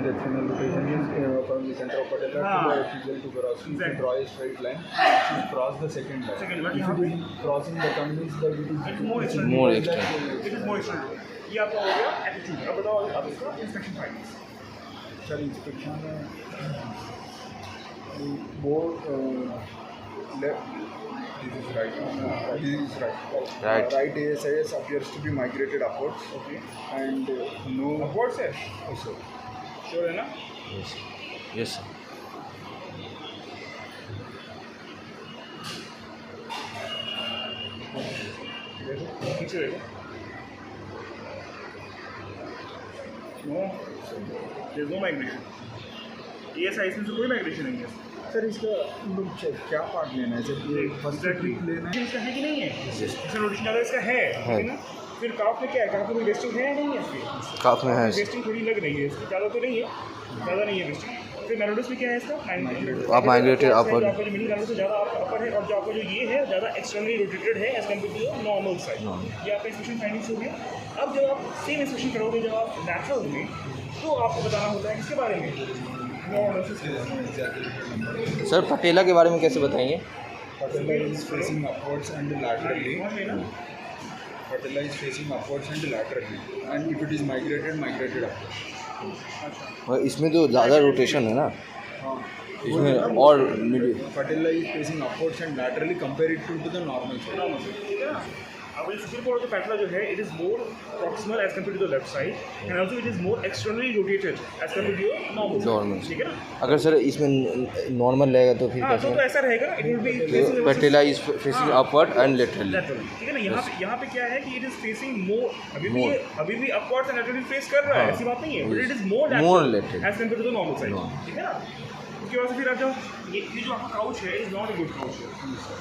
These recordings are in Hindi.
is external rotation is from the center of patella to the tibial tuberosity. Exactly. Draw a straight line. You cross the second line. If it is crossing the tongue means that it is more external. More external. It is more external. ये आपका हो गया एटीट्यूड। अब बताओ आप इसका इंस्पेक्शन फाइंडिंग्स। सर इंस्पेक्शन में वो left. This is right. This is right. Right. Right ASIS appears to be migrated upwards. Okay. And no. Upwards है? Yes, sir. श्योर है ना? Yes. Yes. पीछे देखो। No, there's no migration. ASIS में से कोई migration नहीं है। सर इसका क्या पार्ट लेना है सर? ये फर्स्ट ट्रिक लेना है? इसका है कि नहीं है? Yes. इसका रोटेशन ज़्यादा इसका है, है। ना? फिर काफ में क्या है? काफ में कोई वेस्टिंग है या नहीं है इसकी? काफ में है। वेस्टिंग थोड़ी लग रही है इसकी, ज़्यादा तो नहीं है, ज़्यादा नहीं है वेस्टिंग। फिर मेलोडस में क्या है इसका? आप माइग्रेटेड अपवर्ड। आपका जो मिनी मेलोडस से ज़्यादा आपका अपर है और जो आपका जो ये है ज़्यादा एक्सटर्नली रोटेटेड है as compare to normal side. ये आपका इंस्पेक्शन फाइंडिंग्स हो गया। अब जब आप सेम इंस्पेक्शन करोगे जब आप लैटरल में, तो आपको बताना होता है किसके बारे में? सर पटेला के बारे में कैसे बताएंगे? Patella is facing upwards and laterally. Patella is facing upwards and laterally. And if it is migrated upwards. और इसमें तो ज़्यादा रोटेशन है ना, हाँ. इसमें और Patella is facing upwards and laterally compared to the normal side. ठीक है ना? अब ये सुपर पोर्ट पैटला जो है it is more proximal as compare to the left side and also it is more externally rotated as compare to normal. ठीक है ना? अगर सर इसमें नॉर्मल रहेगा तो फिर हाँ, कैसे? तो ऐसा रहेगा ना, it will be patella is facing upward and laterally. ठीक है ना? यहाँ पे क्या है कि इट इज फेसिंग मोर, अभी भी अपवर्ड एंड लेटरली फेस कर रहा है, ऐसी बात नहीं है, but it is more lateral as compare to the normal side. ठीक है ना? उसके बाद से फिर आप जब ये जो आपका काउच है is not a good couch है।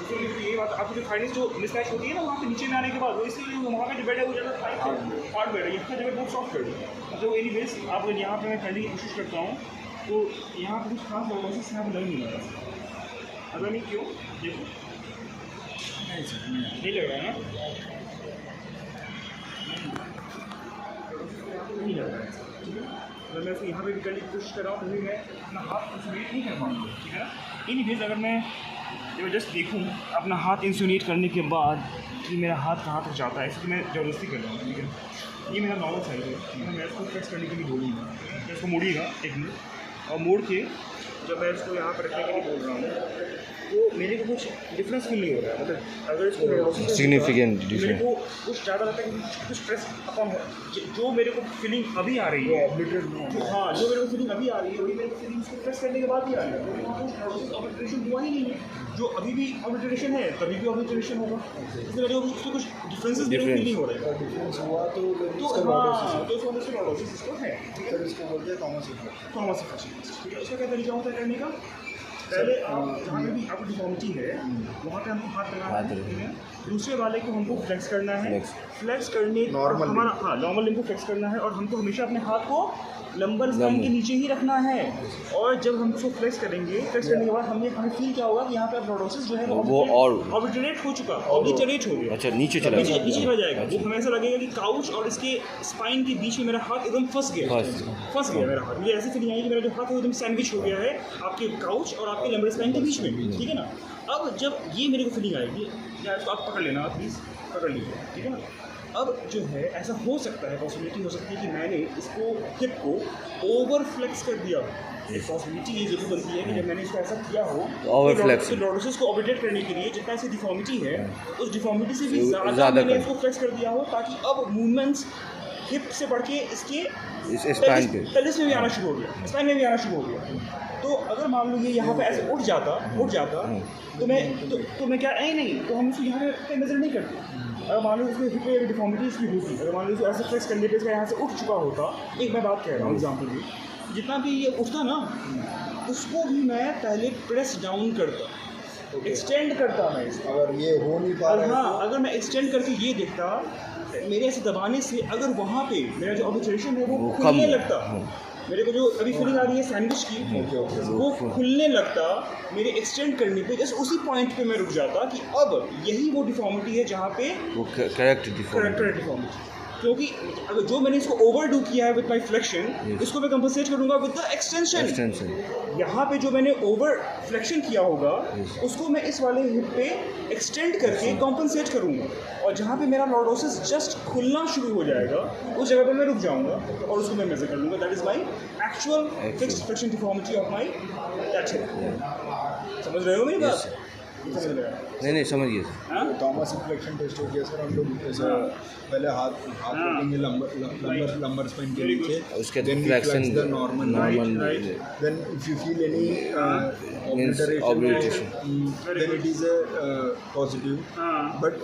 तो ये बात आपकी जो फाइनेंस जो मिसमैच होती है ना वहाँ पे नीचे में आने के बाद, वो इसलिए वहाँ पे जो बेड है वो ज़्यादा हार्ड बेड है, यहाँ जगह बहुत सॉफ्ट बेड है। तो एनीवेज आप यहाँ पे मैं करने की कोशिश करता हूँ, तो यहाँ पे कुछ खास डायग्नोसिस यहाँ पर नहीं मिला है। अगर नहीं क्यों देखो नहीं लग रहा है ना, नहीं लग रहा है। ठीक है, अगर मैं इसको यहाँ पे भी करने की कोशिश कर रहा हूँ तो मैं अपना हाथ इंसुलेट नहीं कर पाऊँगा। ठीक है ना? एनीवेज अगर मैं जब जस्ट देखूँ अपना हाथ इंसुलेट करने के बाद कि मेरा हाथ कहाँ तक जाता है, इसको मैं ज़बरदस्ती कर रहा हूँ। ठीक है, ये मेरा नॉर्मल साइड है, मैं इसको फ्लेक्स करने के लिए बोलूँगा, मैं इसको मोड़िएगा एक मिनट, और मोड़ के जब मैं इसको यहाँ पर रखने के लिए बोल रहा हूँ तो मेरे को कुछ डिफरेंस फील नहीं हो रहा है। मतलब अगर इसको सिग्निफिकेंट मेरे को कुछ ज़्यादा लगता है कि कुछ स्ट्रेस अपन जो मेरे को फीलिंग अभी आ रही है, हाँ जो मेरे को फीलिंग अभी आ रही है वही मेरे को फीलिंग इसको प्रेस करने के बाद ही आ रही है। ऑब्लिटरेशन हुआ ही नहीं है, जो अभी भी ऑब्लिटरेशन है तभी भी ऑब्लिटरेशन होगा, इसलिए मेरे को उसके कुछ डिफरेंसेस मेरे को फील नहीं हो रहे हैं। डिफरेंस हुआ तो हाँ, तो इसको है, ठीक है, इसको बोलते हैं थॉमस इफेक्ट। Thomas effect. ठीक है, इसका क्या तरीका होता है करने का? पहले आप जहाँ पे भी आपको डिफॉर्मिटी है वहाँ पे हमको हाथ लगाना है, ठीक है। दूसरे वाले को हमको फ्लेक्स करना है, फ्लेक्स करने हमारा हाँ नॉर्मल लिम्ब को फ्लेक्स करना है, और हमको हमेशा अपने हाथ को लंबर स्पाइन के नीचे ही रखना है। और जब हम उसको फ्लेक्स करेंगे, फ्लेक्स करने के बाद हमें फील क्या होगा कि यहाँ पे लॉर्डोसिस जो है वो और ऑब्लिटरेट हो चुका, ऑब्लिटरेट हो गया, अच्छा नीचे चला जाएगा। वो हमें ऐसा लगेगा कि काउच और इसके स्पाइन के बीच में मेरा हाथ एकदम फंस गया मेरा हाथ। मुझे ऐसी फीलिंग आई कि मेरा जो हाथ है एकदम सैंडविच हो गया है आपके काउच और आपके लंबर स्पाइन के बीच में। ठीक है ना? अब जब ये मेरे को फीलिंग आएगी, या इसको आप पकड़ लेना, प्लीज़ पकड़ लीजिए। ठीक है ना? अब जो है ऐसा हो सकता है, पॉसिबिलिटी हो सकती है कि मैंने इसको हिप को ओवर फ्लेक्स कर दिया। एक पॉसिबिलिटी ये जरूर बनती है कि जब मैंने इसको ऐसा किया हो तो लॉर्डोसिस को ऑब्लिटरेट करने के लिए जितना ऐसी डिफॉर्मिटी है उस डिफॉर्मिटी से भी ज़्यादा मैंने इसको फ्लेक्स कर दिया हो, ताकि अब मूवमेंट्स हिप से बढ़ के इसके पेलिस में भी आना शुरू हो गया, स्पाइन में भी आना शुरू हो गया। तो अगर मान लो ये यहाँ पे ऐसे उठ जाता तो मैं क्या नहीं, तो हम इसको यहाँ पे मेजर नहीं करते। अगर मान लो इसमें हिप में डिफॉर्मिटी इसकी होती, अगर मान लो इसको ऐसे फ्लेक्स करने पे इसका यहाँ से उठ चुका होता, एक मैं बात कह रहा हूँ एग्जाम्पल भी, जितना भी ये उठता ना उसको भी मैं पहले प्रेस डाउन करता, एक्सटेंड करता मैं इसको। अगर ये हो नहीं पा रहा, हाँ अगर मैं एक्सटेंड करके ये देखता, मेरे ऐसे दबाने से अगर वहाँ पे मेरा जो ऑब्लिटरेशन है वो खुलने लगता, मेरे को जो अभी फीलिंग आ रही है सैंडविच की वो खुलने लगता, मेरे एक्सटेंड करने पे जस्ट उसी पॉइंट पे मैं रुक जाता कि अब यही वो डिफॉर्मिटी है जहाँ पे वो करेक्ट डिफॉर्मिटी। क्योंकि अगर जो मैंने इसको ओवरडू किया है विद माय फ्लेक्शन, इसको मैं कंपनसेट करूंगा विद द एक्सटेंशन। यहाँ पे जो मैंने ओवर फ्लेक्शन किया होगा उसको मैं इस वाले हिप पे एक्सटेंड करके कॉम्पनसेट करूँगा, और जहाँ पे मेरा लॉर्डोसिस जस्ट खुलना शुरू हो जाएगा उस जगह पे मैं रुक जाऊँगा और उसको मैं मेजर कर लूँगा। That is my actual fixed flexion deformity of my that hip. समझ रहे हो मेरी बात? नहीं समझ गए। थॉमस इन्फ्लेक्शन टेस्ट हो गया सर, हम लोग ऐसा पहले हाथ रखेंगे लंबर स्पाइन के नीचे, उसके then we flexion flex the normal, right. then if you feel any Means obliteration, obliteration. then it is a positive, but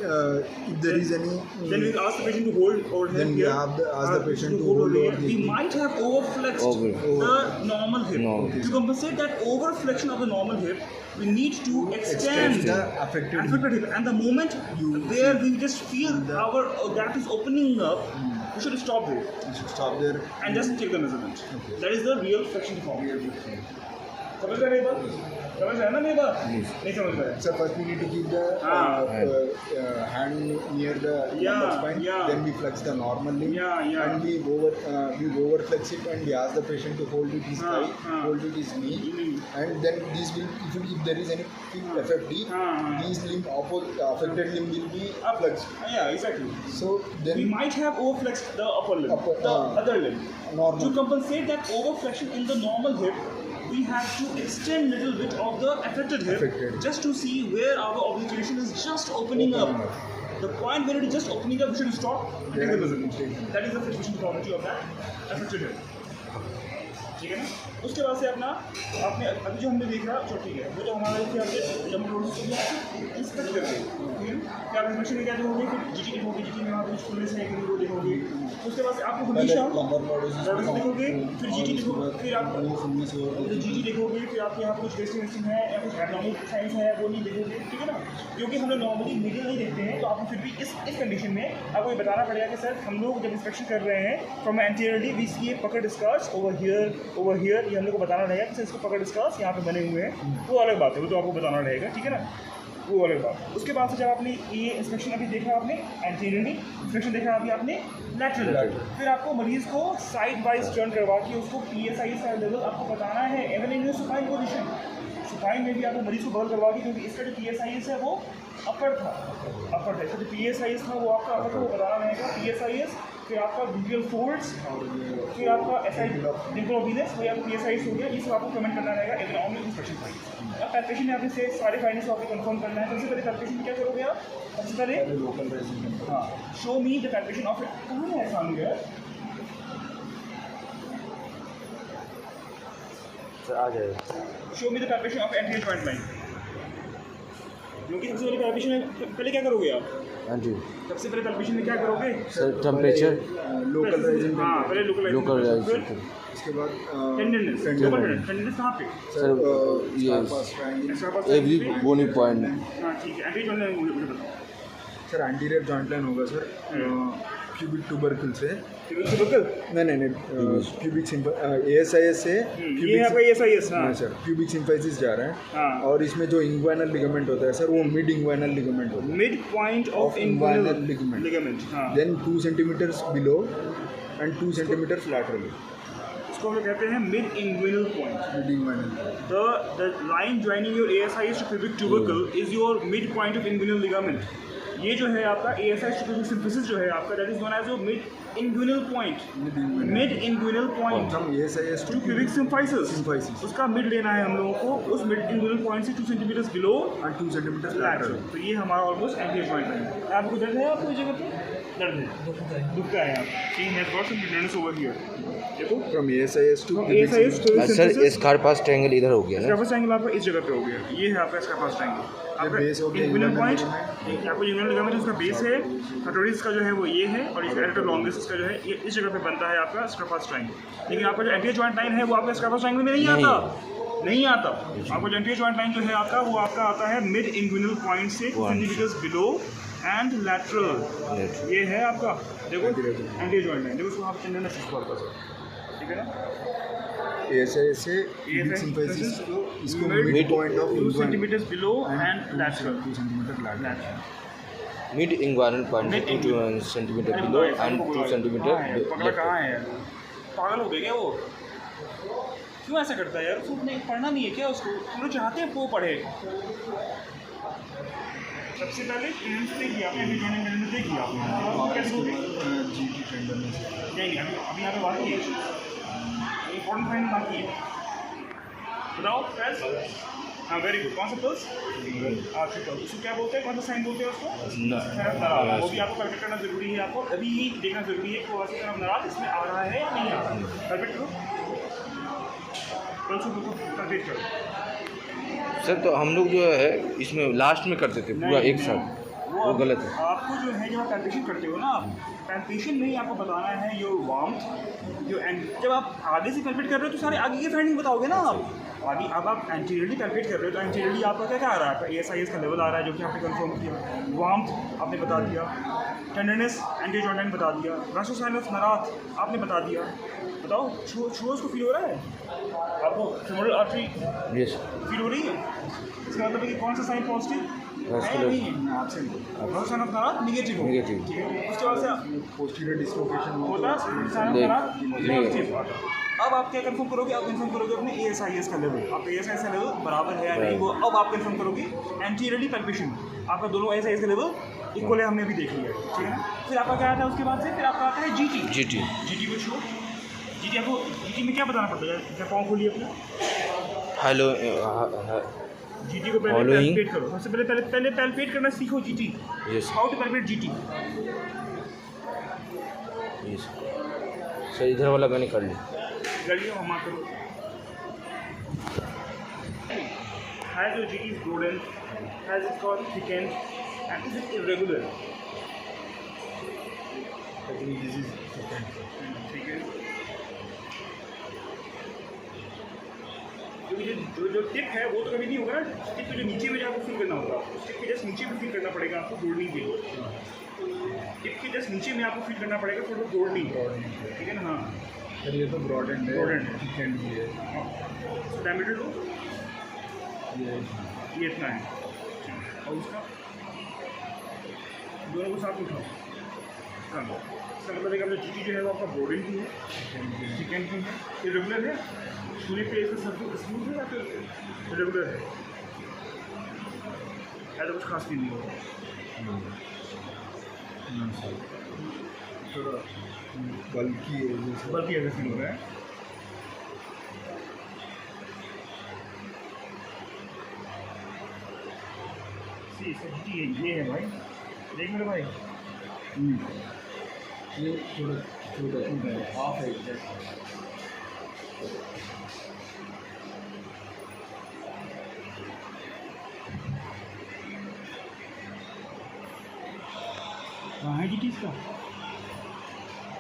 if there is any then we ask the patient to hold over then we here. have ask the patient to hold over We the might have overflexed the normal hip. Normal. To compensate that overflexion of the normal hip, we need to extend the affected hip. And the moment where we just feel our gap is opening up, we should stop there you should stop there. and just take the measurement. That is the real flexion deformity. समझ रहे हैं मेरी बात? समझ रहे हैं ना मेरी बात? नहीं समझ रहे हैं? So first we need to keep the hand near the lumbar spine. Then we flex the normal limb, and we over flex it, and we ask the patient to hold it his thigh, hold it his knee, and then these will, if there is any FFD, these limb affected limb will be flexed. Yeah, exactly. So then We might have overflexed the upper limb, the other limb. normal. To compensate that overflexion in the normal hip, we have to extend little bit of the affected hip just to see where our obligeration is just opening up. The point where it is just opening up, we should stop and take the measurement. That is the flexion deformity of that affected hip. ठीक है ना? उसके बाद से अपना आपने अभी जो हमने देखा चलो ठीक है, वो तो हमारा क्या जब इंस्पेक्ट करते हैं क्या इंस्पेक्शन में क्या देखोगे, फिर जीटी देखोगे, जीटी में वहाँ पे फुलनेस है कि वो देखोगे, उसके बाद से आपको हमेशा लॉर्डोसिस देखोगे, फिर जीटी देखोगे, फिर आप जीटी देखोगे, फिर आपके यहाँ पे कुछ रेस्टिंग है या कुछ एब्नॉर्मल साइंस है वो नहीं देखोगे, ठीक है ना? क्योंकि हम लोग नॉर्मली मिडिल नहीं देखते हैं, तो आपको फिर भी इस कंडीशन में आपको ये बताना पड़ेगा कि सर हम लोग जब इंस्पेक्शन कर रहे हैं फ्रॉम एंटीरियरली वी सी ए पकड़ स्कार्स ओवर हियर, ये हम लोग को बताना रहेगा कि सर इसको पकड़ स्कार्स यहाँ पे बने हुए हैं, वो अलग बात है, वो तो आपको बताना रहेगा, ठीक है ना? वो अलग बात। उसके बाद से जब आपने ये इंस्पेक्शन अभी देखा, आपने एंटीरियरली इंस्पेक्शन देखा, अभी आपने लैटरल, फिर आपको मरीज़ को साइड वाइज टर्न करवा के उसको PSI का लेवल आपको बताना है, even in supine position, supine में भी आपको मरीज़ को बल करवा के, क्योंकि इसका जो PSI है वो अपर था, इसका जो PSI था वो आपका अपर था, वो बताना रहेगा PSI, फिर आपका वीडियल फोल्ड्स, फिर आपका SI डिक्लोबिनस, वो आपको PSI हो गया, ये सब आपको कमेंट करना रहेगा एग्नॉमिक इंस्पेक्शन फाइंड। अब पैल्पेशन में आपने से सारे फाइंडेंस को आपको कंफर्म करना है। सबसे पहले पैल्पेशन में क्या करोगे आप? सबसे पहले हाँ, show me the palpation of it, कहाँ है सामने यार? आ जाएगा। Show me the palpation of anterior joint line. क्योंकि सबसे पहले पैल्पेशन में पहले क्या करोगे आप? हाँ जी सबसे पहले पैल्पेशन में क्या करोगे? सर टेम्परेचर लोकलाइजिंग, हाँ पहले लोकलाइजिंग, उसके बाद टेंडरनेस, टेंडरनेस कहाँ पे? सर ये एवरी बोनी पॉइंट। हाँ ठीक है, एंटीरियर जॉइंट लाइन मुझे बताओ सर। एंटीरियर जॉइंट लाइन होगा सर क्यूबिक ट्यूबरकल से, नहीं क्यूबिक ASIS से, ये आपका ASIS, हाँ सर, क्यूबिक सिम्फाइसिस जा रहा है, हाँ। और इसमें जो इंग्वाइनल लिगामेंट होता है सर, वो मिड इंग्वाइनल लिगामेंट होता है, mid point of inguinal ligament, हाँ। Then 2 centimetres below and 2 centimetres laterally, इसको हम लोग कहते हैं mid inguinal point. Mid inguinal, The line joining your ASIS to pubic tubercle is your mid point of inguinal ligament. ये जो है आपका ASIS to pubic symphysis जो है आपका, that is known as your mid inguinal point, mid inguinal point हम ASIS to pubic symphysis, उसका मिड लेना है हम लोगों को, उस मिड इंगुइनल पॉइंट से 2 centimetre below and 2 centimetres lateral. Lateral. तो ये हमारा ऑलमोस्ट एंटीरियर जॉइंट है। आपको दर्द है आपको जगह पे? दर्द है, दुखता है आप, he has got some tenderness over here, देखो from ASIS to ASIS to sir इसका पास ट्रायंगल इधर हो गया ना? स्कार्पस ट्रायंगल आपका इस जगह पे हो गया, ये है आपका स्कार्पस ट्रायंगल, आपका बेस हो गया इंगुइनल पॉइंट, आपको इंगुइनल लिगामेंट उसका बेस है, कटोरिस का जो है वो ये है, और इसका एडिटर लॉन्गिस इसका जो है ये इस जगह पे बनता है आपका स्कार्पस ट्रायंगल। लेकिन आपका जो एंटीरियर जॉइंट लाइन है वो आपका स्कार्पस ट्रायंगल में नहीं आता। आपका जो एंटीरियर जॉइंट लाइन जो है आपका, वो आपका आता है मिड इंगुइनल पॉइंट से 2 सेंटीमीटर्स बिलो एंड लैटरल, ये है आपका, देखो एंटीरियर जॉइंट लाइन, देखो उसको आप टेंडरनेस स्कार्पस, ठीक है ना? ASIS से क्यूबिक सिम्फाइसिस को, इसको mid point of 2 centimetres below and lateral, 2 centimetre lateral. Mid inguinal point Mid 2 centimeter below and 2 centimeter पगला left. कहाँ है यार? पागल हो गया क्या वो? क्यों ऐसा करता है यार? उसको नहीं पढ़ना नहीं है क्या उसको? हम लोग चाहते हैं वो पढ़े। सबसे पहले टेंस पे किया आपने, एंटीजोनिक टेंडेंस पे किया आपने। कैसे हो गए? GT tenderness. नहीं अभी यहाँ पे बात की है, इम्पोर्टेंट पॉइंट बात की है। बताओ फर्स्ट। हाँ वेरी गुड। कौन सा पल्स? ट्रिपल। उसको क्या बोलते हैं, कौन सा साइन बोलते हैं उसको? वो भी आपको परफेक्ट करना जरूरी है। आपको अभी ही देखना जरूरी है कि वो ऐसी तरफ नाराज इसमें आ रहा है या नहीं आ रहा है। परफेक्ट करो, पल्स को परफेक्ट करो। सर तो हम लोग जो है इसमें लास्ट में करते थे पूरा एक साथ, वो गलत है। आपको जो है जब आप पैल्पेशन करते हो ना, पैल्पेशन में ही आपको बताना है योर वार्मथ, जो जब आप आगे से पैल्पेट कर रहे हो तो सारे आगे की फाइंडिंग बताओगे ना आप। आगे अब आप एंटीरियरली पैल्पेट कर रहे हो तो एंटीरियरली आपका क्या क्या आ रहा है? ASIS का लेवल आ रहा है जो कि आपने कंफर्म किया। वार्मथ आपने बता दिया, टेंडरनेस एंटी जॉइंट बता दिया, राशोसाइन ऑफ नराथ आपने बता दिया। बताओ छुओस को फील हो रहा है आपको? फेमोरल आर्टरी यस फील हो रही है? इसका मतलब है कि कौन सा साइन पॉजिटिव है? नहीं राशोसाइन ऑफ नराथ नेगेटिव हो। नेगेटिव। ठीक है, उसके बाद से पोस्टीरियर डिस्लोकेशन होता साइन ऑफ नराथ पॉजिटिव आता। अब आप क्या कंफर्म करोगे? आप कंफर्म करोगे अपने ASIS का लेवल। आप ASIS का लेवल बराबर है या नहीं, वो अब आप कंफर्म करोगे। एंटीरियरली पैल्पेशन आपका दोनों ASIS का लेवल इक्वल है, हमने भी देख लिया, ठीक है ना। फिर आपका क्या आता है उसके बाद से? फिर आपका आता है GT को छो। GT आपको GT में क्या बताना पड़ता है? क्या पाँव खोलिए अपना, हेलो GT को पहले पैल्पेट करो। सबसे पहले पैल्पेट करना सीखो GT। Yes how to palpate GT। Yes sir, इधर वाला मैंने कर लिया। गलियों हम करो। Has your GT is broadened? Has it got thickened? And is it irregular? I think this is second. ठीक है। जो टिप है वो तो कभी नहीं होगा ना। टिप पे जो नीचे में आपको फील करना होगा, उस टिप के जस्ट नीचे में फील करना पड़ेगा आपको जोड़ने के लिए। टिप के जस्ट नीचे में आपको फील करना पड़ेगा थोड़ा जोड़ने, ठीक है ना। हाँ सर ये तो ब्रॉड एंड है, Broad end है। थिक एंड भी है। डायमीटर लो, ये ये इतना है। और उसका दोनों को साथ उठाओ कर लो। इसका मतलब है कि आपका GT जो है वो आपका ब्रॉडेंड भी है, थिकेंड भी है, इरेगुलर है। पूरी पे इसका सर्फेस स्मूथ है या फिर इरेगुलर है? ऐसा कुछ खास नहीं होगा। थोड़ा बल्कि है, जैसे बल्कि ऐसा फील हो रहा है। इसका GT ये है भाई, देख मेरे भाई। ये थोड़ा छोटा है, हाफ है जैसे। कहाँ है GT इसका?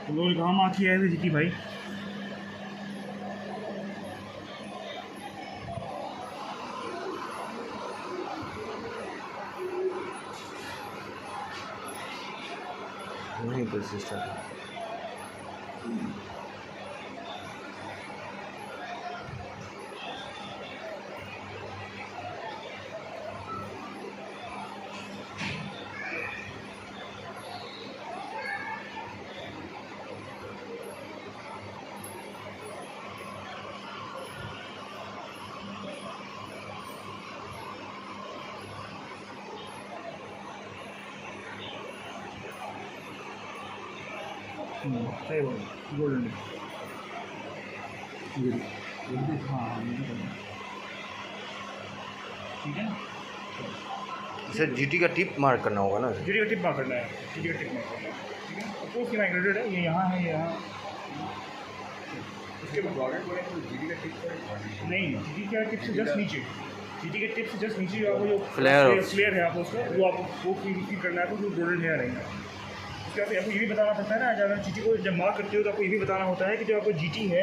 तो लोग कहाँ मार किया है GT भाई? नहीं persistent। सही बोल, गोल्डन। हाँ ठीक है ना। सर GT का टिप मार्क करना होगा ना? GT का टिप मार्क करना है, GT का टिप मार्क करना है, ठीक है। अपोज की माइग्रेटेड है, ये यहाँ है, ये यहाँ। इसके बाद ब्रॉड एंड बोले तो GT का टिप पर नहीं, GT का टिप से जस्ट नीचे, GT के टिप से जस्ट नीचे आपको जो फ्लेयर है आपको उसका वो आपको वो फील करना है आपको, जो गोल्डन हेयर रहेगा। उसके बाद आपको ये भी बताना पड़ता है ना, जब आप GT को जब मार्क करते हो तो आपको ये भी बताना होता है कि जो आपको GT है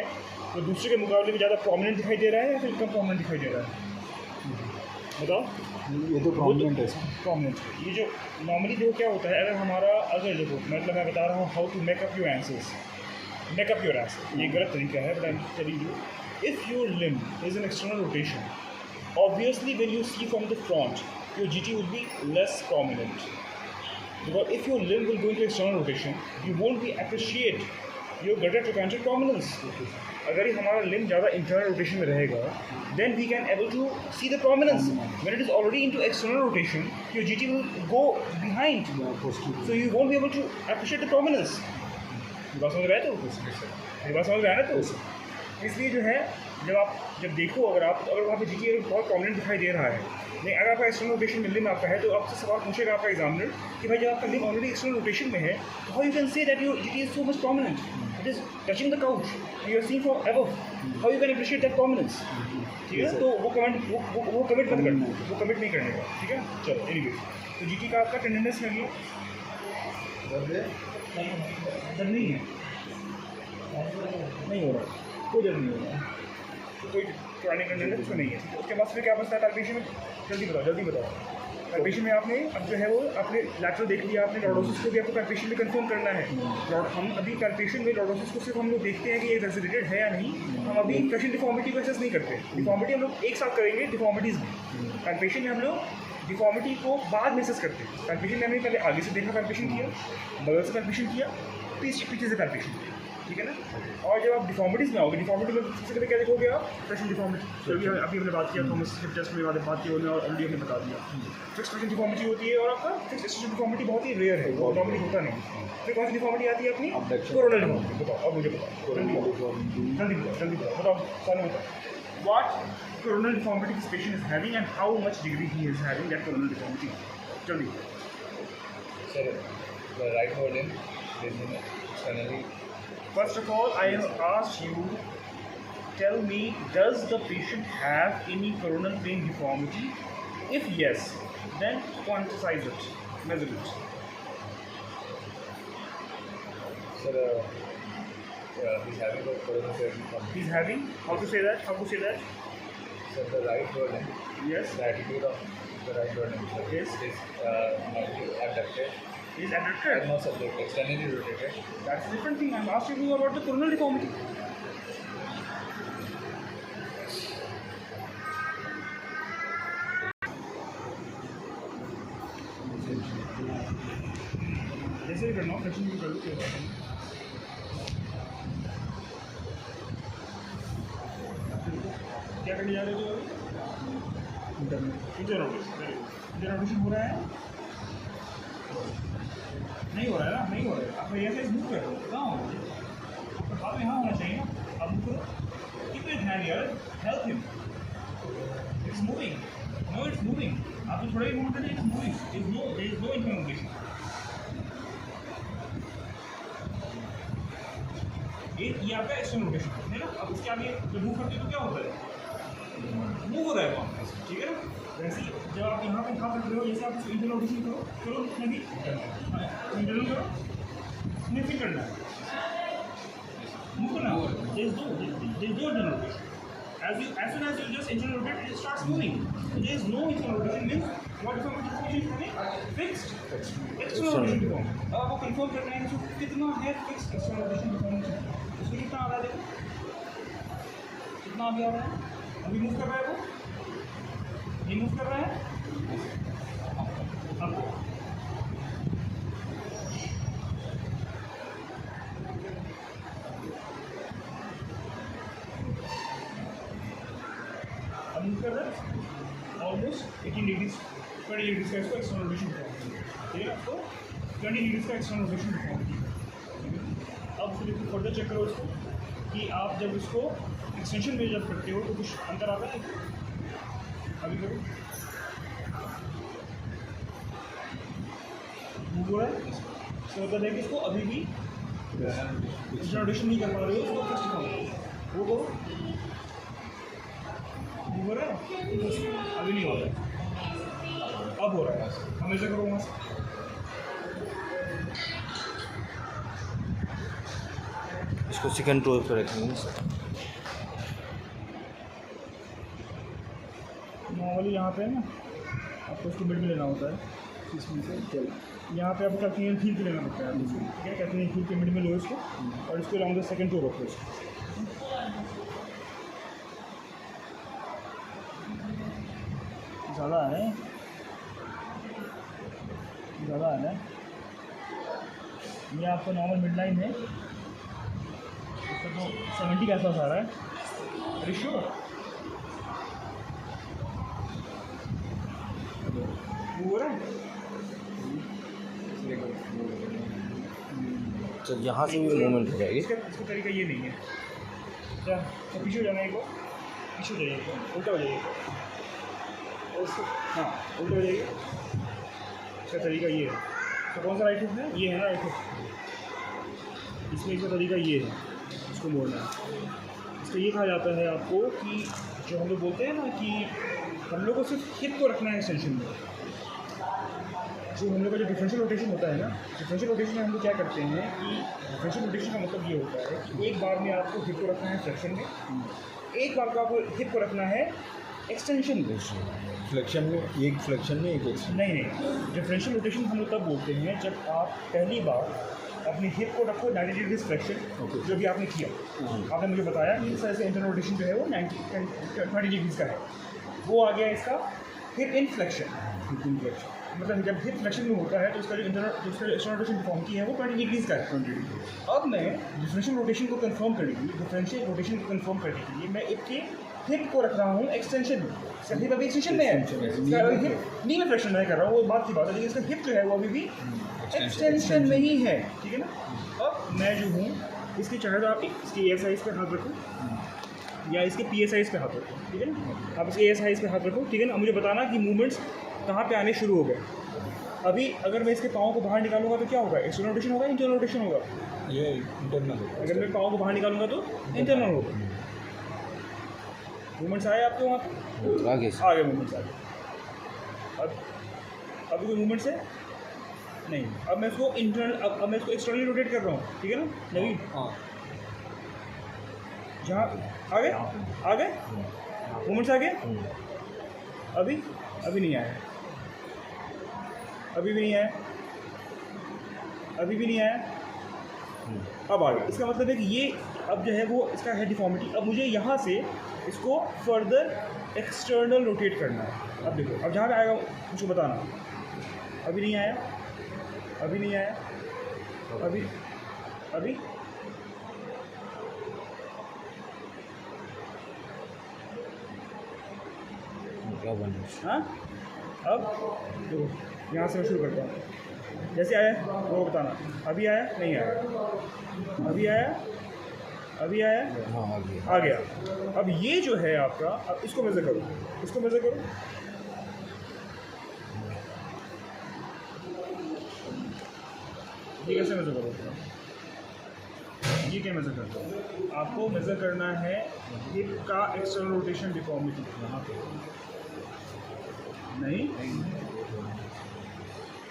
तो दूसरे के मुकाबले में ज़्यादा प्रोमिनेंट दिखाई दे रहा है या फिर कम प्रोमिनेंट दिखाई दे रहा है? बताओ। ये तो प्रोमिनेंट है। प्रोमिनेंट ये जो नॉर्मली जो क्या होता है, अगर देखो मतलब मैं बता रहा हूँ how to make up your answers, make up your answer. ये गलत तरीका है, but I am telling you, if your limb is an external rotation, obviously when you see from the front your GT would be less prominent, Because if your limb will go into external rotation, you won't be appreciate your greater trochanteric prominence. अगर ही हमारा limb ज़्यादा internal rotation में रहेगा, then we can able to see the prominence. When it is already into external rotation, your GT will go behind, so you won't be able to appreciate the prominence. ये बात समझ रहे हैं तो? ये बात समझ रहे हैं ना तो? इसलिए जो है जब देखो अगर वहाँ पे GT बहुत prominent दिखाई दे रहा है, नहीं अगर आपका एक्सटर्नल रोटेशन में लिम्ब आपका है तो आपसे सवाल पूछेगा आपका एग्जामिनर कि भाई जब आपका लिम्ब ऑलरेडी एक्सटर्नल रोटेशन में है तो how you can say that your GT is so much prominent, it is touching the couch, you are seeing from above, how you can appreciate that prominence? ठीक है, तो वो कमेंट मत करना, वो कमेंट नहीं करने का, ठीक है। चलो एनीवेज, तो GT का आपका टेंडेंस है ये दर्द नहीं है, नहीं हो रहा, कोई दर्द नहीं हो रहा, तो कोई क्रॉनिक टेंडेंस उसमें नहीं है। उसके बाद फिर क्या बचता है पैल्पेशन में? जल्दी बताओ। पैल्पेशन में आपने अब जो है वो आपने लैटरल देख लिया, आपने लॉर्डोसिस को भी आपको पैल्पेशन में कंफर्म करना है। हम अभी पैल्पेशन में लॉर्डोसिस को सिर्फ हम लोग देखते हैं कि ये रेसिडेटेड है या नहीं, हम अभी फ्लशिंग डिफॉर्मिटी को एसेस नहीं करते। डिफॉर्मिटी हम लोग एक साथ करेंगे, डिफॉर्मिटीज़ भी। पैल्पेशन में हम लोग डिफॉर्मिटी को बाद में एसेस करते हैं। पैल्पेशन में हमने पहले आगे से देखा पैल्पेशन किया, बगल से पैल्पेशन किया, पीछे से पैल्पेशन किया, ठीक है ना। और जब आप डिफॉर्मिटीज़ में आओगे, डिफॉर्मिटी में सबसे पहले क्या देखोगे आप? Flushing deformity. चलिए अभी हमने बात किया थॉमस टेस्ट में बात की और ऑलरेडी हमने बता दिया। फिक्स फ्लशिंग डिफॉर्मिटी होती है और आपका फिक्स एक्सटेंशन डिफॉर्मिटी बहुत ही रेयर है, वो नॉर्मली होता नहीं। फिर कौन सी डिफॉर्मिटी आती है अपनी? Coronal deformity. बताओ अब मुझे बताओ, जल्दी बताओ सारे बताओ। What coronal deformity this patient is having and how much degree he is having that coronal deformity? जल्दी sir, the right limb is externally. First of all, I have asked you, tell me, does the patient have any coronal plane deformity? If yes, then quantize it, measure it. Sir, he's having a coronal plane deformity. He's having, how to say that? Sir, the right limb, Yes, the attitude of the right limb, sir, Yes. is abducted. he's adducted. No subject, externally rotated. That's a different thing. I'm asking you about the coronal deformity. जैसे भी करना हो, फ्लेक्शन भी कर लो, कोई बात नहीं। क्या करने जा रहे हो? इंटरनोटेशन हो रहा है? नहीं हो रहा है ना, नहीं हो रहा है। आप ऐसे मूव कर रहे हो, कहाँ हो? आपका हाथ यहाँ होना चाहिए ना, आप मूव करो। कीप इट हैंड यार, help him. It's moving, no it's moving. आप तो थोड़ा ही मूव करिए, it's moving, there is no इंटरनोटेशन। ये आपका एक्सटर्नल रोटेशन है ना। अब इसके आगे जब मूव करते हो तो क्या होता है? मूव हो रहा है वहाँ, ठीक है ना। वैसे ही जब आप यहाँ पे हाथ रख रहे हो, जैसे आप इसको इंटरनल रोटेशन करो नहीं, इंटरनल करो, स्निफिंग करना है, मूव करना है। There is no internal rotation. As soon as you just internal rotate, it starts moving. There is no internal rotation. Means what deformation is coming? Fixed. External rotation deformation. अब आपको कंफर्म करना है कि कितना है फिक्स्ड एक्सटर्नल रोटेशन deformation. उसमें कितना आ रहा है देखो, कितना अभी आ रहा है? अभी मूव कर रहा है वो, ये मूव कर रहा है। अब मूव कर रहा है ऑलमोस्ट 18 डिग्रीज 20 डिग्रीज का इसको एक्सटर्नल रोटेशन दिखाऊंगी, ठीक है। तो 20 डिग्रीज का एक्सटर्नल रोटेशन दिखाऊंगी। अब फिर फर्दर चेक करो इसको कि आप जब इसको एक्सटेंशन में जब करते हो तो कुछ अंतर आता है। अभी करो, मूव हो रहा है, इसका मतलब है कि इसको अभी भी एक्सटर्नल रोटेशन नहीं कर पा रहे हो, इसको फिक्स दिखाओ। वो करो, हो रहा है, अभी नहीं हो रहा है, अब हो रहा है। हमेशा करो वहाँ से, इसको सेकंड टोर पर रखेंगे। नॉर्मली यहाँ पे ना आपको इसको मिड में लेना होता है, इसमें से चल यहाँ पे आपको कैल्कुलेट खींच के लेना पड़ता है, ठीक है। कैल्कुलेट खींच के मिड में लो इसको और इसको लॉन्ग सेकंड टोर रखो इसको। ज़्यादा है, ज़्यादा है, ये आपका नॉर्मल मिड लाइन है, इसका तो 70 के आसपास आ रहा है। अरे श्योर हो रहा है। तो यहाँ से भी मूवमेंट हो जाएगी। इसका तरीका ये नहीं है। क्या तो पीछे हो जाना है, पीछे हो जाइए, उल्टा हो जाइए, हाँ उल्टा हो जाइए। इसका तरीका ये है। तो कौन सा राइट हुक है? ये है ना राइट हुक। इसमें इसका तरीका ये है, इसको मोड़ना है। इसका ये कहा जाता है आपको कि जो हम लोग बोलते हैं ना कि हम लोग को सिर्फ हिप को रखना है एक्सटेंशन में। जो हम लोग का जो डिफरेंशियल रोटेशन होता है ना, डिफरेंशियल रोटेशन में हम लोग क्या करते हैं कि डिफरेंशियल रोटेशन का मतलब ये होता है कि एक बार में आपको हिप को रखना है फ्लेक्शन में, एक बार को आपको हिप को रखना है एक्सटेंशन में। फ्लेक्शन में एक फ्लेक्शन में एक एक्सटेंशन। नहीं, डिफरेंशियल रोटेशन हम लोग तब बोलते हैं जब आप पहली बार अपनी हिप को रखो 90 डिग्री फ्लेक्शन, जो भी आपने किया। आपने मुझे बताया कि इस तरह से इंटरनल रोटेशन जो है वो 20 डिग्रीज का है। वो आ गया इसका हिप इन फ्लेक्शन। मतलब जब हिप फ्लेक्शन में होता है तो उसका जो एक्सटर्नल रोटेशन फॉर्म की है वो 20 डिग्रीज का है। अब मैं डिफरेंशियल रोटेशन को कंफर्म करने के लिए, डिफरेंशियल रोटेशन को कंफर्म करने के लिए मैं इसके हिप को रख रहा हूँ एक्सटेंशन में। इसका हिप अभी एक्सटेंशन में है, नी में फ्लेक्शन नहीं कर रहा हूँ, वो बात की बात है, लेकिन इसका हिप जो है वो अभी भी एक्सटेंशन में ही है, ठीक है ना। अब मैं जो हूँ इसकी चाहे तो आप इसके ए साइज़ पे हाथ रखो या इसके पी ए साइज़ पे हाथ रखो, ठीक है ना। आप इसके ए साइज़ पे हाथ रखो, ठीक है ना। मुझे बताना कि मूवमेंट्स कहाँ पे आने शुरू हो गए। अभी अगर मैं इसके पाँव को बाहर निकालूंगा तो क्या होगा? एक्सटर्नल रोटेशन होगा, इंटरनल रोटेशन होगा? ये इंटरनल होगा। अगर मैं पाँव को बाहर निकालूंगा तो इंटरनल होगा। मूवमेंट्स आए आपके वहाँ पे? आगे आ गए मूवमेंट्स आ गए। अब अभी कोई मूवमेंट्स है नहीं। अब मैं इसको इंटरनल, अब मैं इसको एक्सटर्नली रोटेट कर रहा हूँ, ठीक है ना नवीन। हाँ जहाँ आ गए मूवमेंट्स आ गए। अभी नहीं आया, अभी भी नहीं आया। अब आ गया। इसका मतलब है कि ये अब जो है वो इसका है डिफॉर्मिटी। अब मुझे यहाँ से इसको फर्दर एक्सटर्नल रोटेट करना है। अब देखो, अब जहाँ पे आएगा मुझको बताना। अभी नहीं आया। अभी क्या बना? हाँ, अब देखो यहाँ से मैं शुरू करता हूँ। जैसे आया वो बताना। अभी आया नहीं आया, अभी आया हाँ आ गया। अब ये जो है आपका, अब इसको मेज़र करो, ये कैसे मेज़र करो? ये क्या मेज़र करता हूँ? आपको मेज़र करना है हिप का एक्सटर्नल रोटेशन डिफॉर्मिटी। यहाँ पे नहीं,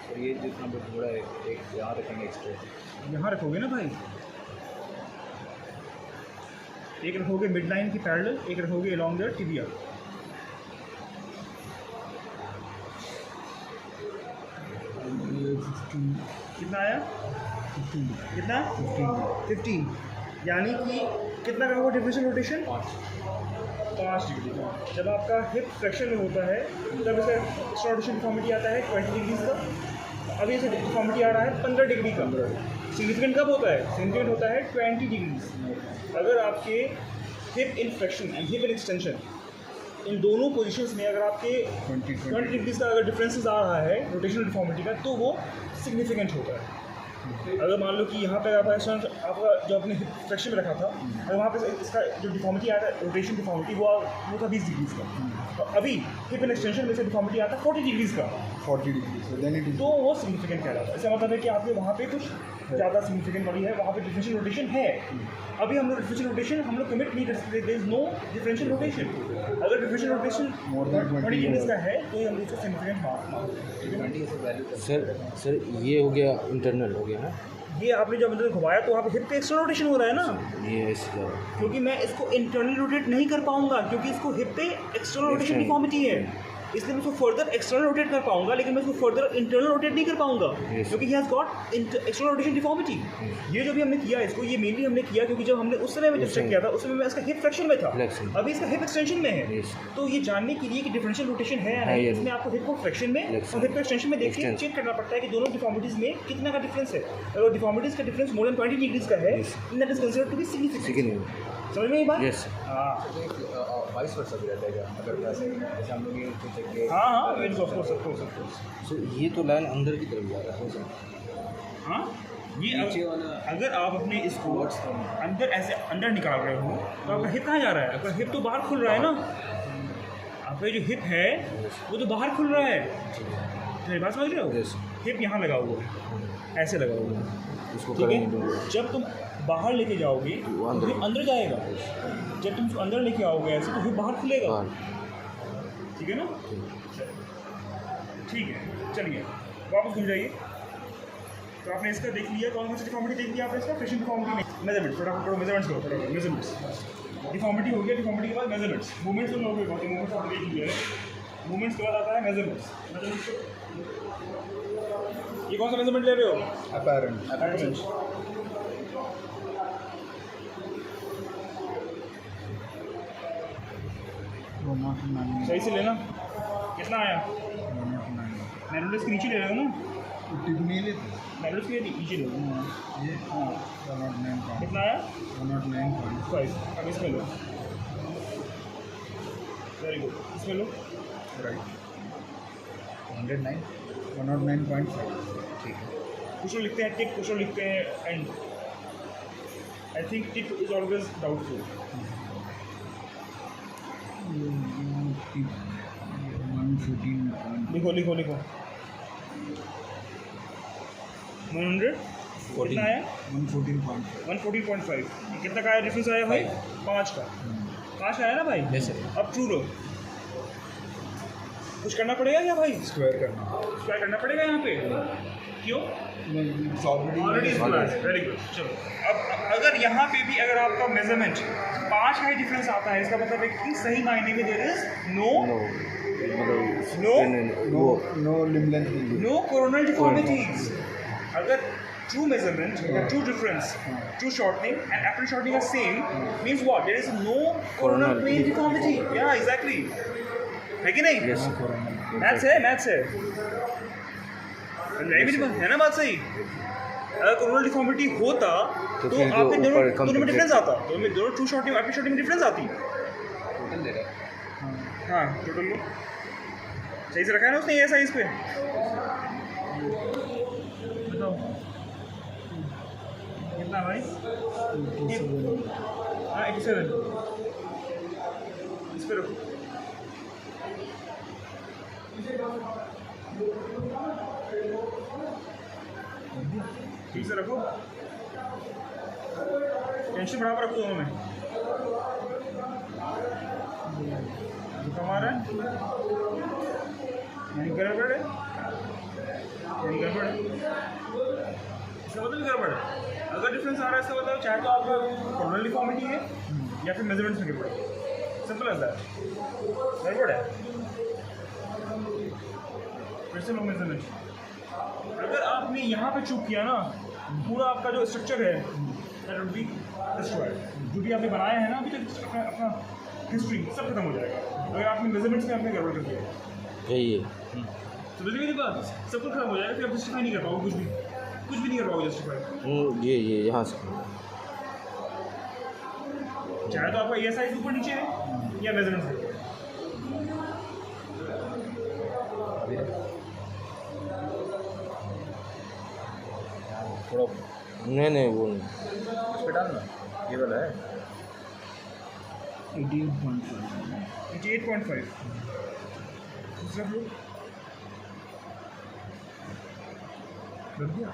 और ये जितना बड़ा है एक यहाँ रखेंगे एक्स्ट्रा। यहाँ रखोगे ना भाई। एक रखोगे मिड लाइन की पैरेलल, एक रखोगे अलोंग द टिबिया। कितना आया? 15। यानी कि कितना करोगे डिफरेंशियल रोटेशन? 5 डिग्री का। जब आपका हिप फ्लेक्शन में होता है तब इसका एक्स्ट्रा रोटेशन डिफॉर्मिटी आता है 20 डिग्रीज का। अभी इसे डिफॉर्मिटी आ रहा है 15 डिग्री का। सिग्निफिकेंट कब होता है? सिग्निफिकेंट होता है 20 डिग्रीज। अगर आपके hip in flexion and hip in extension, इन दोनों पोजीशंस में अगर आपके 20 डिग्रीज का अगर डिफरेंसेस आ रहा है रोटेशनल डिफॉर्मिटी का, तो वो सिग्निफिकेंट होता है। अगर मान लो कि यहाँ पे आपका जो आपने फ्लेक्शन में रखा था, अगर वहाँ पे इसका जो डिफॉर्मिटी आता है रोटेशन डिफॉर्मिटी वो था 20 डिग्रीज का, तो अभी हिप एंड एक्सटेंशन में से डिफॉर्मिटी आता है 40 डिग्रीज का, 40 डिग्री, तो वो सिग्निफिकेंट कहलाता है। इसका मतलब है कि आपके वहाँ पे कुछ ज़्यादा सिग्निफिकेंट वाली है, वहाँ पे डिफरेंशियल रोटेशन है। अभी हम लोग डिफरेंशियल रोटेशन हम लोग कमिट नहीं कर सकते, there is no differential rotation. अगर differential rotation more than 20 degrees का है तो हम इसको सिग्निफिकेंट मानते हैं। सर ये हो गया, इंटरनल हो गया ना। ये आपने जब मतलब घुमाया तो वहाँ पे हिप पे एक्सटर्नल रोटेशन हो रहा है ना, ये ऐसे जा रहा है। क्योंकि मैं इसको इंटरनल रोटेट नहीं कर पाऊंगा क्योंकि इसको हिप पे एक्सटर्नल रोटेशन डिफॉर्मिटी है। इसलिए मैं इसको फर्दर एक्सटर्नल रोटेट कर पाऊंगा, लेकिन मैं इसको फर्दर इंटरनल रोटेट नहीं कर पाऊंगा क्योंकि he has got external rotation deformity. ये जो भी हमने किया इसको, ये मेनली हमने किया क्योंकि जब हमने उस समय में जब चेक किया था उस समय में इसका हिप फ्लेक्शन में था, अभी इसका हिप एक्सटेंशन में है। तो ये जानने के लिए कि डिफरेंशियल रोटेशन है या नहीं, इसमें आपको हिप को फ्लेक्शन में और हिप को एक्सटेंशन में देखिए चेक करना पड़ता है कि दोनों डिफॉर्मिटीज़ में कितना का डिफरेंस है। अगर डिफॉर्मिटीज़ का डिफरेंस मोर देन 20 डिग्रीज का है, that is considered to be significant. समझ में ये बात? यस। हाँ वाइस वर्सा भी रहता है अगर वैसे जैसे हम लोग ये चेक किए। हाँ हाँ, ऑफ कोर्स। सो ये तो लाइन अंदर की तरफ जा रहा है। हाँ, ये अगर आप अपने इसको अंदर ऐसे अंदर निकाल रहे हो तो आपका हिप कहाँ जा रहा है? आपका हिप तो बाहर खुल रहा है ना, आपका जो हिप है वो तो बाहर खुल रहा है। मेरी बात समझ रहे हो? हिप यहाँ लगा हुआ है, ऐसे लगा हुआ है, इसको ठीक है। जब तुम बाहर लेके जाओगे तो हिप अंदर जाएगा, जब तुम इसको अंदर लेके आओगे ऐसे तो हिप बाहर खुलेगा, ठीक है ना? ठीक है, चलिए वापस घूम जाइए। तो आपने इसका देख लिया, कौन सा डिफॉर्मिटी देख लिया आपने इसका, फ्रिक्शन डिफॉर्मिटी नहीं, मेजरमेंट फटाफट मेजरमेंट्स करो, फटाफट मेजरमेंट्स। डिफॉर्मिटी हो गया, डिफॉर्मिटी के बाद मेजरमेंट्स, मूवमेंट्स तो लोगे बहुत, मूवमेंट्स आपने देख लिया है। मूवमेंट्स के बाद आता है मेजरमेंट्स। ये कौन सा मेजरमेंट ले रहे हो? अपैरेंट। सही से लेना। कितना आया? मैनुअल के नीचे ले रहे हो ना? टिप्पणी लेते मैनुअल के नीचे ले लो। ये हाँ, 109 कितना आया? 109.5 अब इसमें लो। वेरी गुड, इसमें लो। राइट 109.5 ठीक है। कुछ लोग लिखते हैं टिक, कुछ लोग लिखते हैं and. I think tick is always doubtful. 114 लिखो लिखो लिखो। 100 कितना आया? 114.5 114.5। कितना का आया डिफरेंस आया भाई? 5 का। 5 आया ना भाई? Yes sir. अब ट्रू लो। कुछ करना पड़ेगा क्या भाई? स्क्वायर करना। स्क्वायर करना पड़ेगा यहाँ पे? क्यों? Already square. Very good. चलो अब अगर यहाँ पे भी अगर आपका मेजरमेंट 5 का ही डिफरेंस आता है, इसका मतलब है कि सही मायने में there is no limb length no coronal deformities. अगर true measurement or true difference, true shortening and apparent shortening are same, means what? There is no coronal plane deformity. Yeah, exactly. है कि नहीं? Yes. मैथ्स है। नहीं मेरी बात है ना, बात सही। अगर कोरोनल डिफॉर्मिटी होता तो फिर जो आपके ऊपर दोनों में डिफरेंस आता, दोनों ट्रू शॉर्टिंग और एपरेंट शॉर्टिंग में डिफरेंस आती। टोटल दे रहा है। हाँ, टोटल लो। सही से रखा है ना उसने ये साइज पे? बताओ कितना भाई? हाँ 87। इस पे रखो। ठीक से रखो, टेंशन बराबर रखो दोनों में। हमारा यानी गड़बड़ है, यानी गड़बड़ है, इसका मतलब गड़बड़ है। अगर डिफरेंस आ रहा है इसका मतलब चाहे तो आपका कोरोनल डिफॉर्मिटी है या फिर मेजरमेंट्स में गड़बड़ है। Simple as that. गड़बड़ है। फिर से लो मेजरमेंट। अगर आपने यहाँ पे चूक किया ना, पूरा आपका जो स्ट्रक्चर है दैट विल बी डिस्ट्रॉयड। जो भी आपने बनाया है ना अभी तक, अपना हिस्ट्री सब खत्म हो जाएगा अगर आपने मेजरमेंट्स में आपने गड़बड़ कर दिया। यही है। समझ मेरी बात? सब कुछ खत्म हो जाएगा, फिर आप जस्टिफाई नहीं कर पाओगे, कुछ भी नहीं कर पाओगे जस्टिफाई। ये यहाँ से चाहे तो आपका ये साइज ऊपर नीचे है या मेजरमेंट है। थोड़ा नहीं वो नहीं। इस पे डालना, ये वाला है 88.5। दूसरा फ्लो लग गया।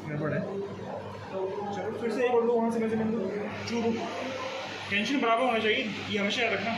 गड़बड़ है। चलो फिर से एक और लो वहाँ से मेजरमेंट दो। टेंशन बराबर होना चाहिए, ये हमेशा याद रखना।